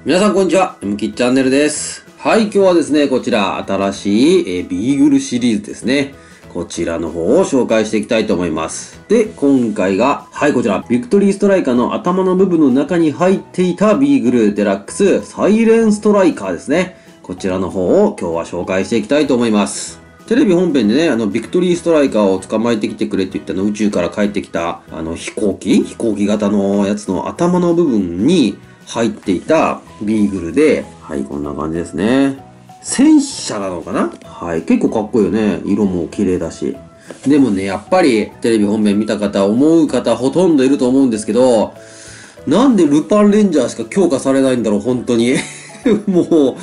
皆さんこんにちは。M キッチャンネルです。はい、今日はですね、こちら新しいビーグルシリーズですね。こちらの方を紹介していきたいと思います。で、今回が、はい、こちら、ビクトリーストライカーの頭の部分の中に入っていたビーグルデラックスサイレンストライカーですね。こちらの方を今日は紹介していきたいと思います。テレビ本編でね、ビクトリーストライカーを捕まえてきてくれって言った宇宙から帰ってきた、飛行機型のやつの頭の部分に入っていたビーグルで、はい、こんな感じですね。戦車なのかな？はい、結構かっこいいよね。色も綺麗だし。でもね、やっぱりテレビ本編見た方、思う方ほとんどいると思うんですけど、なんでルパンレンジャーしか強化されないんだろう、本当に。も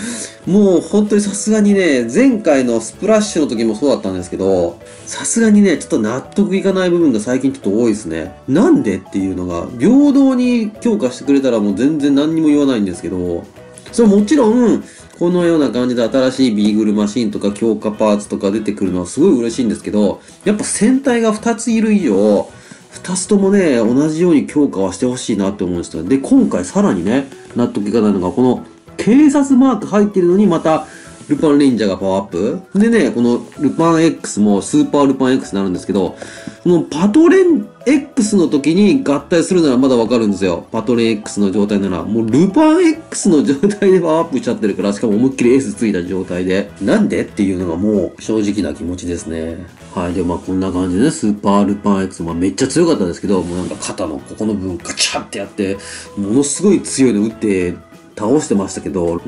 う本当にさすがにね、前回のスプラッシュの時もそうだったんですけど、さすがにね、ちょっと納得いかない部分が最近ちょっと多いですね。なんでっていうのが、平等に強化してくれたらもう全然何にも言わないんですけど、それもちろん、このような感じで新しいビーグルマシンとか強化パーツとか出てくるのはすごい嬉しいんですけど、やっぱ戦隊が2ついる以上、2つともね、同じように強化はしてほしいなって思うんですよ。で、今回さらにね、納得いかないのが、この警察マーク入ってるのにまた、ルパンレンジャーがパワーアップでね、このルパン X もスーパールパン X になるんですけど、このパトレン X の時に合体するならまだわかるんですよ。パトレン X の状態なら。もうルパン X の状態でパワーアップしちゃってるから、しかも思いっきり S ついた状態で。なんでっていうのがもう正直な気持ちですね。はい。で、こんな感じでね、スーパールパン X めっちゃ強かったですけど、もうなんか肩のここの部分ガチャってやって、ものすごい強いの打って、倒してましたけど、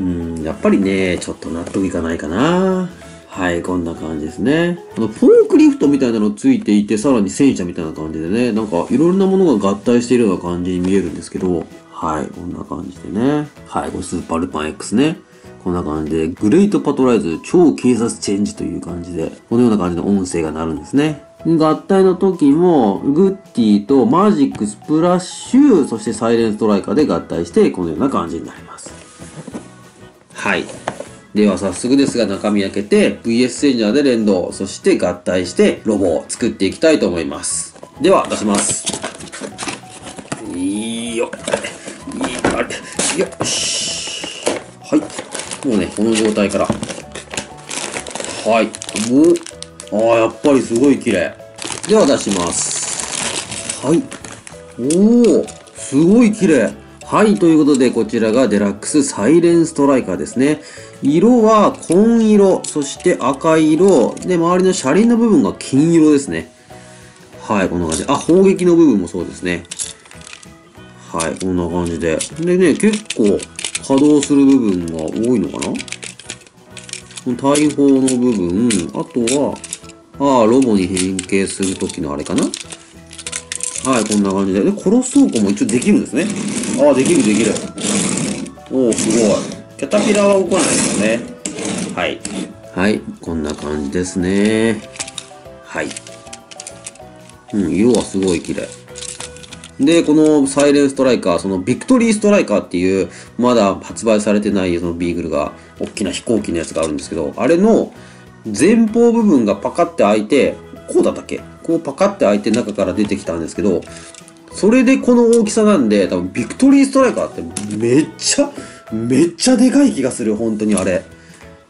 やっぱりね、ちょっと納得いかないかな。はい、こんな感じですね。フォークリフトみたいなのついていて、さらに戦車みたいな感じでね、なんかいろんなものが合体しているような感じに見えるんですけど、はい、こんな感じでね。はい、これスーパールパン X ね。こんな感じで、グレートパトライズ超警察チェンジという感じで、このような感じの音声が鳴るんですね。合体の時も、グッティとマジック、スプラッシュ、そしてサイレンストライカーで合体して、このような感じになります。はい。では早速ですが中身開けて VS センジャーで連動、そして合体してロボを作っていきたいと思います。では出します。いいよ。よし。はい。もうね、この状態から。はい。もう、やっぱりすごい綺麗。では出します。はい。おー、すごい綺麗。はい、ということで、こちらがデラックスサイレンストライカーですね。色は紺色、そして赤色、で、周りの車輪の部分が金色ですね。はい、こんな感じ。砲撃の部分もそうですね。はい、こんな感じで。でね、結構稼働する部分が多いのかな？大砲の部分、あとは、ロボに変形するときのあれかな？はい、こんな感じで。で、殺す倉庫も一応できるんですね。できる。おー、すごい。キャタピラは動かないですよね。はい。はい、こんな感じですね。はい。色はすごい綺麗。で、このサイレンストライカー、そのビクトリーストライカーっていう、まだ発売されてないそのビーグルが、大きな飛行機のやつがあるんですけど、あれの前方部分がパカって開いて、こうだったっけ？こうパカって開いて中から出てきたんですけど、それでこの大きさなんで、多分ビクトリーストライカーってめっちゃでかい気がする、本当にあれ。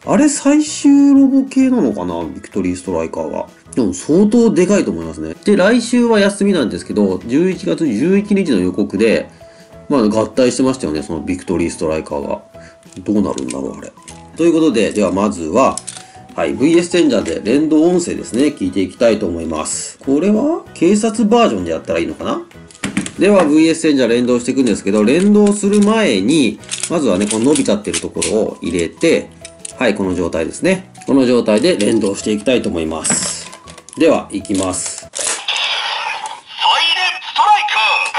あれ最終ロボ系なのかな？ビクトリーストライカーが。でも相当でかいと思いますね。で、来週は休みなんですけど、11月11日の予告で、合体してましたよね、そのビクトリーストライカーが。どうなるんだろう、あれ。ということで、ではまずは、はい、VS チェンジャーで連動音声ですね、聞いていきたいと思います。これは警察バージョンでやったらいいのかな？では VS チェンジャー連動していくんですけど、連動する前に、まずはね、この伸びたってるところを入れて、はい、この状態ですね。この状態で連動していきたいと思います。では、いきます。サイレンストライカー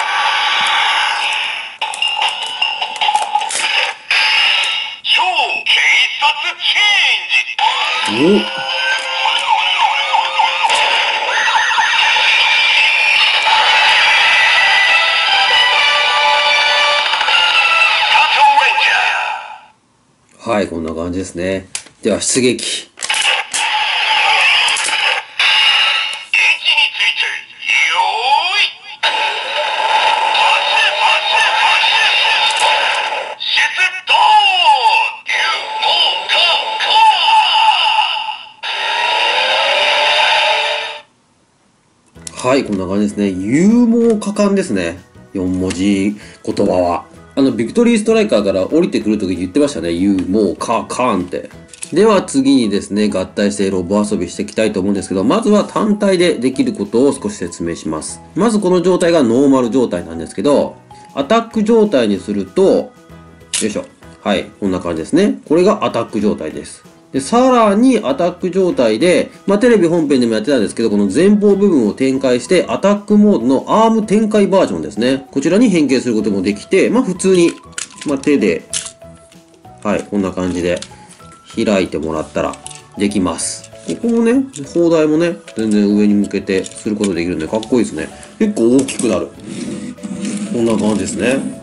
超警察チェンジはい、こんな感じですね。では、出撃。出ドーンはい、こんな感じですね。勇猛果敢ですね。4文字言葉は。ビクトリーストライカーから降りてくるときに言ってましたね。勇猛果敢って。では次にですね、合体してロボ遊びしていきたいと思うんですけど、まずは単体でできることを少し説明します。まずこの状態がノーマル状態なんですけど、アタック状態にすると、よいしょ。はい、こんな感じですね。これがアタック状態です。で、さらにアタック状態で、テレビ本編でもやってたんですけど、この前方部分を展開して、アタックモードのアーム展開バージョンですね。こちらに変形することもできて、普通に、手で、はい、こんな感じで開いてもらったらできます。ここもね、砲台もね、全然上に向けてすることできるんで、かっこいいですね。結構大きくなる。こんな感じですね。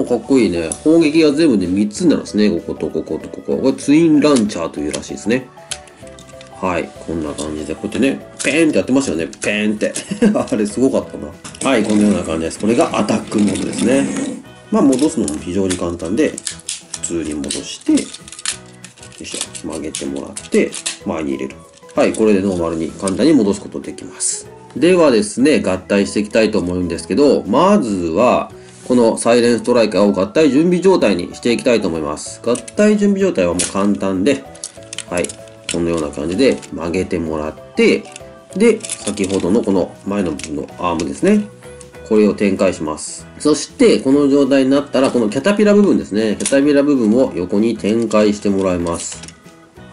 かっこいいね。砲撃が全部で3つになるんですね。こことこことここ。これツインランチャーというらしいですね。はい。こんな感じで、こうやってね、ペーンってやってましたよね。ペーンって。あれすごかったな。はい。このような感じです。これがアタックモードですね。戻すのも非常に簡単で、普通に戻して、よいしょ。曲げてもらって、前に入れる。はい。これでノーマルに簡単に戻すことできます。ではですね、合体していきたいと思うんですけど、まずは、このサイレンストライカーを合体準備状態にしていきたいと思います。合体準備状態はもう簡単で、はい。このような感じで曲げてもらって、で、先ほどのこの前の部分のアームですね。これを展開します。そして、この状態になったら、このキャタピラ部分ですね。キャタピラ部分を横に展開してもらいます。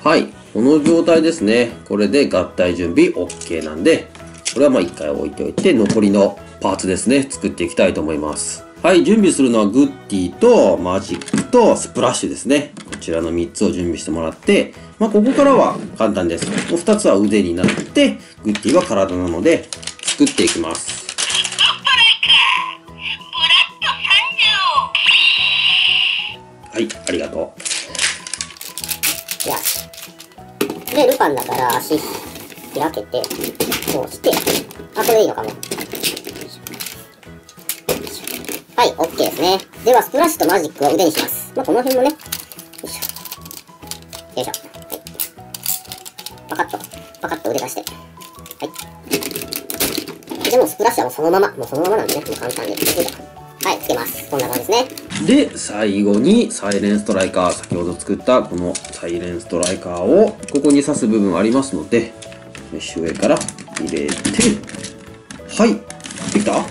はい。この状態ですね。これで合体準備 OK なんで、これは一回置いておいて、残りのパーツですね。作っていきたいと思います。はい、準備するのはグッディとマジックとスプラッシュですね。こちらの3つを準備してもらって、ここからは簡単です。2つは腕になって、グッディは体なので作っていきます。はい、ありがといや。で、ルパンだから足開けて、こうして、これでいいのかも。はい、OK ですね。では、スプラッシュとマジックは腕にします。この辺もね、よいしょ。よいしょ。はい。パカッと腕出して。はい。でも、スプラッシュはもうそのままなんでね、もう簡単に。はい、つけます。こんな感じですね。で、最後にサイレンストライカー、先ほど作ったこのサイレンストライカーを、ここに刺す部分ありますので、上から入れて、はい、できた？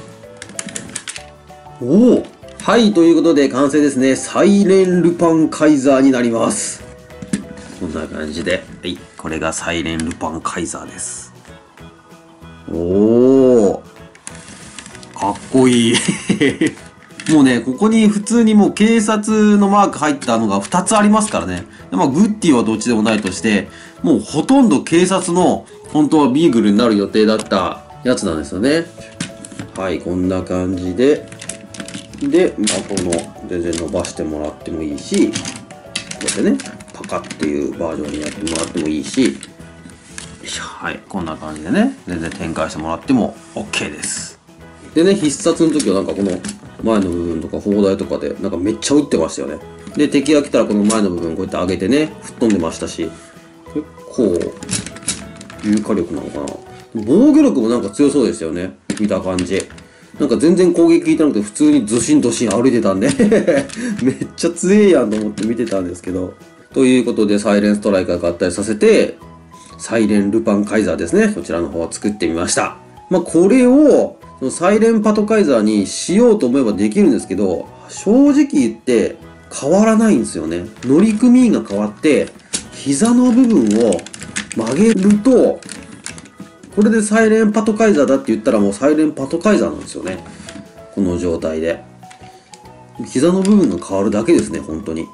おお、はい、ということで完成ですね。サイレンルパンカイザーになります。こんな感じで、はい、これがサイレンルパンカイザーです。おお、かっこいい。もうね、ここに普通にもう警察のマーク入ったのが2つありますからね。グッディはどっちでもないとして、もうほとんど警察の本当はビーグルになる予定だったやつなんですよね。はい、こんな感じで。で、この全然伸ばしてもらってもいいし、こうやってね、パカっていうバージョンにやってもらってもいいし、よいしょ、はい、こんな感じでね、全然展開してもらっても OK です。でね、必殺の時はこの前の部分とか砲台とかでめっちゃ撃ってましたよね。で、敵が来たらこの前の部分こうやって上げてね、吹っ飛んでましたし、結構、有火力なのかな。防御力も強そうでしたよね。見た感じ。全然攻撃効いてなくて普通にずしんどしん歩いてたんでめっちゃ強えやんと思って見てたんですけど。ということでサイレンストライカー合体させて、サイレンルパンカイザーですね。こちらの方を作ってみました。これをサイレンパトカイザーにしようと思えばできるんですけど、正直言って変わらないんですよね。乗組員が変わって、膝の部分を曲げると、これでサイレンパトカイザーだって言ったらもうサイレンパトカイザーなんですよね。この状態で。膝の部分が変わるだけですね、本当に。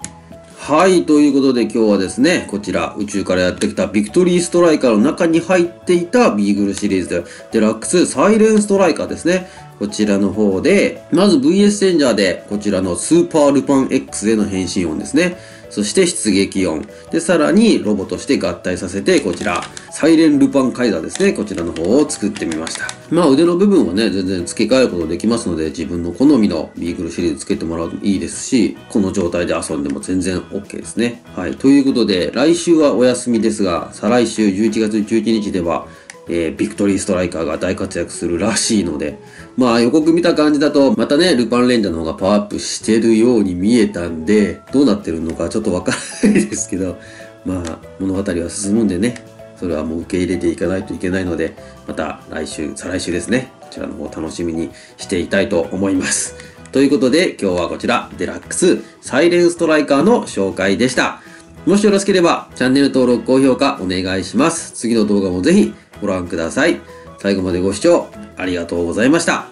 はい、ということで今日はですね、こちら宇宙からやってきたビクトリーストライカーの中に入っていたビーグルシリーズでデラックスサイレンストライカーですね。こちらの方で、まず VS チェンジャーで、こちらのスーパールパン X での変身音ですね。そして出撃音。で、さらにロボとして合体させて、こちら、サイレンルパンカイザーですね。こちらの方を作ってみました。まあ腕の部分はね、全然付け替えることできますので、自分の好みのビーグルシリーズ付けてもらうといいですし、この状態で遊んでも全然 OK ですね。はい。ということで、来週はお休みですが、再来週11月11日では、ビクトリーストライカーが大活躍するらしいので、まあ予告見た感じだと、またね、ルパンレンジャーの方がパワーアップしてるように見えたんで、どうなってるのかちょっとわからないですけど、まあ物語は進むんでね、それはもう受け入れていかないといけないので、また来週、再来週ですね、こちらの方楽しみにしていたいと思います。ということで、今日はこちら、デラックスサイレンストライカーの紹介でした。もしよろしければ、チャンネル登録、高評価お願いします。次の動画もぜひご覧ください。最後までご視聴ありがとうございました。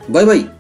バイバイ。